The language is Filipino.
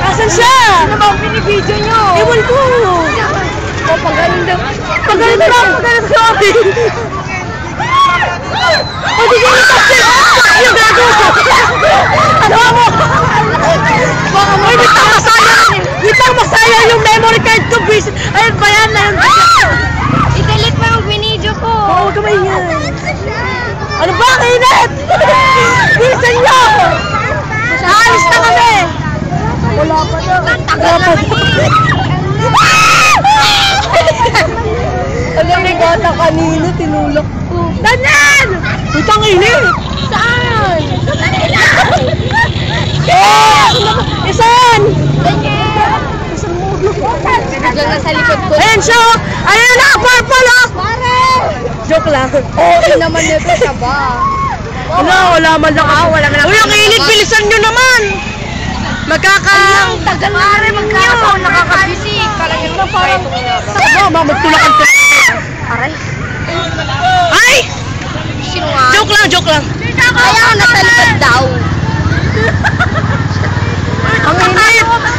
Asan siya? Ano ba ang pinibidyo nyo? Ewan ko. Pagaling Pagalit ka kami. O, di ko natapsin. Yung gago. Ano mo? Baka mo, hindi pa masaya. Hindi pa masaya yung memory card ko. Ayun ba yan? I-delete mo yung binidyo ko. Oo, kamay yan. Ano ba? Kainit! Bilisan nyo! Aalis na kami! Wala pa na. Tagal na Alam ni bata kanina, tinulak ko. Danan! Putang init! Saan? Isan! Diyan na sa likod ko. Ayan siya! Ayan na! Purple oh! Pare! Joke lang. Okay naman nito siya ba? Wala man lang ako. Uy, ang init! Bilisan nyo naman! Ang tagal na rin magkakasaw, nakakabisi. Parang ito parang... Magtulakan ka. Aray. Ay! Sino nga? Joke lang. Kaya nasa likod daw. Ang init!